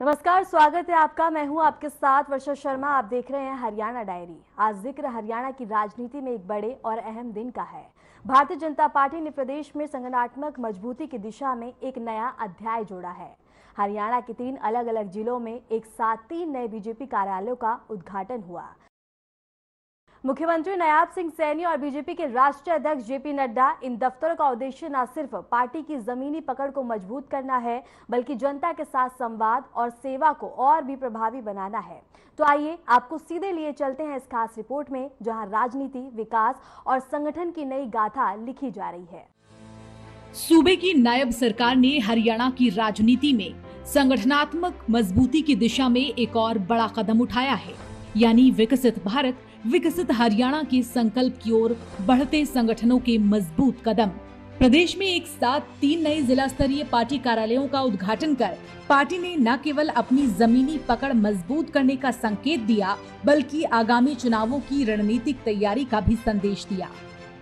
नमस्कार, स्वागत है आपका। मैं हूं आपके साथ वर्षा शर्मा। आप देख रहे हैं हरियाणा डायरी। आज जिक्र हरियाणा की राजनीति में एक बड़े और अहम दिन का है। भारतीय जनता पार्टी ने प्रदेश में संगठनात्मक मजबूती की दिशा में एक नया अध्याय जोड़ा है। हरियाणा के 3 अलग अलग जिलों में एक साथ 3 नए बीजेपी कार्यालयों का उद्घाटन हुआ। मुख्यमंत्री नायब सिंह सैनी और बीजेपी के राष्ट्रीय अध्यक्ष जेपी नड्डा, इन दफ्तरों का उद्देश्य न सिर्फ पार्टी की जमीनी पकड़ को मजबूत करना है, बल्कि जनता के साथ संवाद और सेवा को और भी प्रभावी बनाना है। तो आइए आपको सीधे लिए चलते हैं इस खास रिपोर्ट में, जहां राजनीति, विकास और संगठन की नई गाथा लिखी जा रही है। सूबे की नायब सरकार ने हरियाणा की राजनीति में संगठनात्मक मजबूती की दिशा में एक और बड़ा कदम उठाया है, यानी विकसित भारत विकसित हरियाणा के संकल्प की ओर बढ़ते संगठनों के मजबूत कदम। प्रदेश में एक साथ 3 नए जिला स्तरीय पार्टी कार्यालयों का उद्घाटन कर पार्टी ने न केवल अपनी जमीनी पकड़ मजबूत करने का संकेत दिया, बल्कि आगामी चुनावों की रणनीतिक तैयारी का भी संदेश दिया।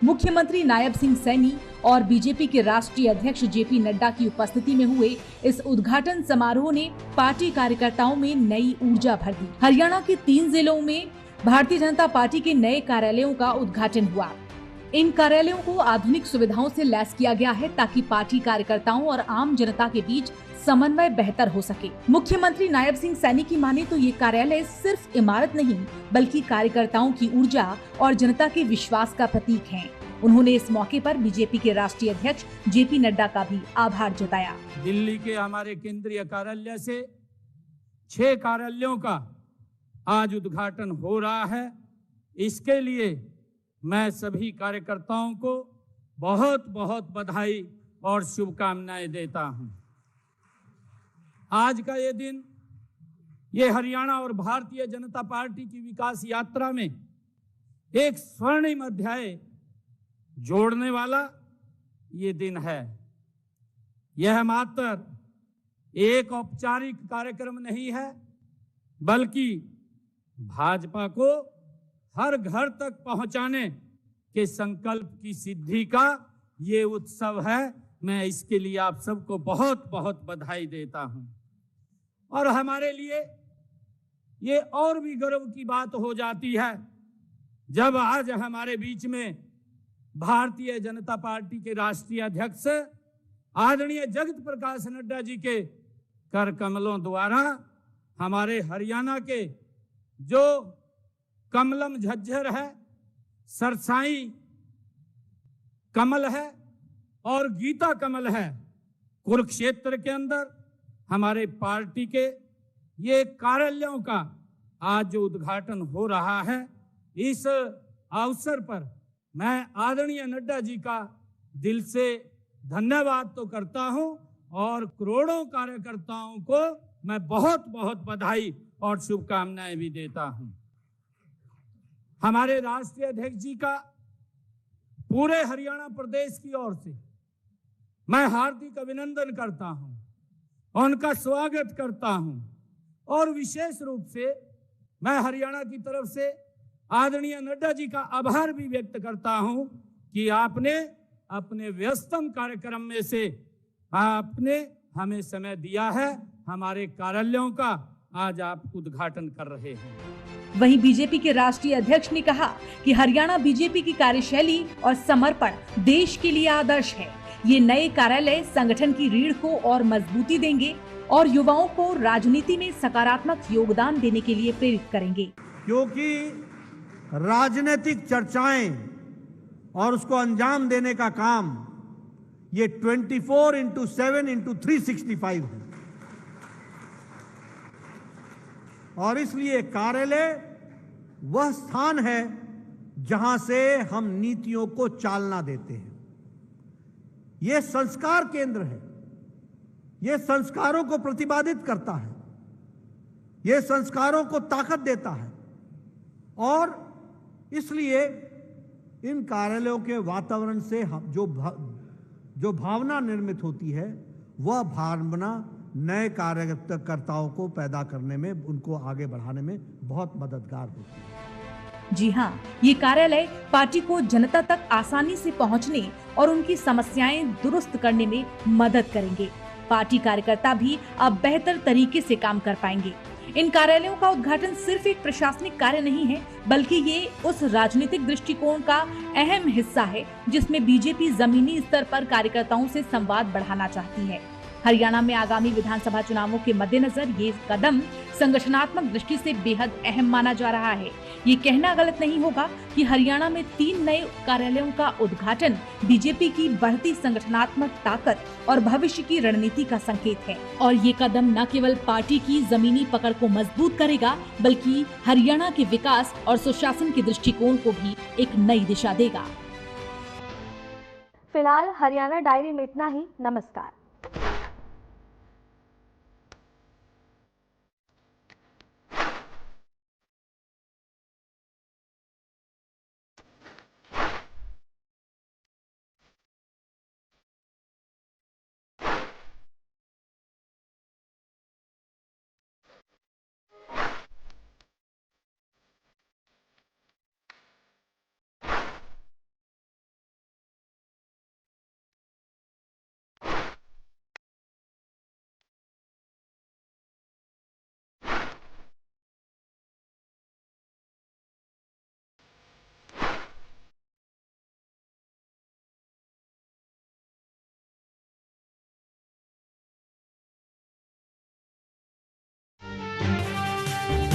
मुख्यमंत्री नायब सिंह सैनी और बीजेपी के राष्ट्रीय अध्यक्ष जेपी नड्डा की उपस्थिति में हुए इस उद्घाटन समारोह ने पार्टी कार्यकर्ताओं में नई ऊर्जा भर दी। हरियाणा के 3 जिलों में भारतीय जनता पार्टी के नए कार्यालयों का उद्घाटन हुआ। इन कार्यालयों को आधुनिक सुविधाओं से लैस किया गया है, ताकि पार्टी कार्यकर्ताओं और आम जनता के बीच समन्वय बेहतर हो सके। मुख्यमंत्री नायब सिंह सैनी की माने तो ये कार्यालय सिर्फ इमारत नहीं, बल्कि कार्यकर्ताओं की ऊर्जा और जनता के विश्वास का प्रतीक है। उन्होंने इस मौके पर बीजेपी के राष्ट्रीय अध्यक्ष जेपी नड्डा का भी आभार जताया। दिल्ली के हमारे केंद्रीय कार्यालय से 6 कार्यालयों का आज उद्घाटन हो रहा है। इसके लिए मैं सभी कार्यकर्ताओं को बहुत बहुत बधाई और शुभकामनाएं देता हूं। आज का ये दिन, ये हरियाणा और भारतीय जनता पार्टी की विकास यात्रा में एक स्वर्णिम अध्याय जोड़ने वाला ये दिन है। यह मात्र एक औपचारिक कार्यक्रम नहीं है, बल्कि भाजपा को हर घर तक पहुंचाने के संकल्प की सिद्धि का ये उत्सव है। मैं इसके लिए आप सबको बहुत बहुत बधाई देता हूं। और हमारे लिए ये और भी गर्व की बात हो जाती है जब आज हमारे बीच में भारतीय जनता पार्टी के राष्ट्रीय अध्यक्ष आदरणीय जगत प्रकाश नड्डा जी के कर कमलों द्वारा हमारे हरियाणा के जो कमलम झज्जर है, सरसाई कमल है और गीता कमल है, कुरुक्षेत्र के अंदर हमारे पार्टी के ये कार्यालयों का आज जो उद्घाटन हो रहा है, इस अवसर पर मैं आदरणीय नड्डा जी का दिल से धन्यवाद तो करता हूं और करोड़ों कार्यकर्ताओं को मैं बहुत बहुत बधाई और शुभकामनाएं भी देता हूं। हमारे राष्ट्रीय अध्यक्ष जी का पूरे हरियाणा प्रदेश की ओर से मैं हार्दिक अभिनंदन करता हूं, उनका स्वागत करता हूं और विशेष रूप से मैं हरियाणा की तरफ से आदरणीय नड्डा जी का आभार भी व्यक्त करता हूं कि आपने अपने व्यस्तम कार्यक्रम में से आपने हमें समय दिया है। हमारे कार्यालयों का आज आप उद्घाटन कर रहे हैं। वहीं बीजेपी के राष्ट्रीय अध्यक्ष ने कहा कि हरियाणा बीजेपी की कार्यशैली और समर्पण देश के लिए आदर्श है। ये नए कार्यालय संगठन की रीढ़ को और मजबूती देंगे और युवाओं को राजनीति में सकारात्मक योगदान देने के लिए प्रेरित करेंगे। क्योंकि राजनीतिक चर्चाएं और उसको अंजाम देने का काम ये 24/7/365 है और इसलिए कार्यालय वह स्थान है जहां से हम नीतियों को चालना देते हैं। यह संस्कार केंद्र है, यह संस्कारों को प्रतिपादित करता है, यह संस्कारों को ताकत देता है और इसलिए इन कार्यालयों के वातावरण से जो भावना निर्मित होती है, वह भावना नए कार्यकर्ताओं को पैदा करने में, उनको आगे बढ़ाने में बहुत मददगार होती है। जी हाँ, ये कार्यालय पार्टी को जनता तक आसानी से पहुंचने और उनकी समस्याएं दुरुस्त करने में मदद करेंगे। पार्टी कार्यकर्ता भी अब बेहतर तरीके से काम कर पाएंगे। इन कार्यालयों का उद्घाटन सिर्फ एक प्रशासनिक कार्य नहीं है, बल्कि ये उस राजनीतिक दृष्टिकोण का अहम हिस्सा है जिसमें बीजेपी जमीनी स्तर पर कार्यकर्ताओं से संवाद बढ़ाना चाहती है। हरियाणा में आगामी विधानसभा चुनावों के मद्देनजर ये कदम संगठनात्मक दृष्टि से बेहद अहम माना जा रहा है। ये कहना गलत नहीं होगा कि हरियाणा में 3 नए कार्यालयों का उद्घाटन बीजेपी की बढ़ती संगठनात्मक ताकत और भविष्य की रणनीति का संकेत है। और ये कदम न केवल पार्टी की जमीनी पकड़ को मजबूत करेगा, बल्कि हरियाणा के विकास और सुशासन के दृष्टिकोण को भी एक नई दिशा देगा। फिलहाल हरियाणा डायरी में इतना ही। नमस्कार।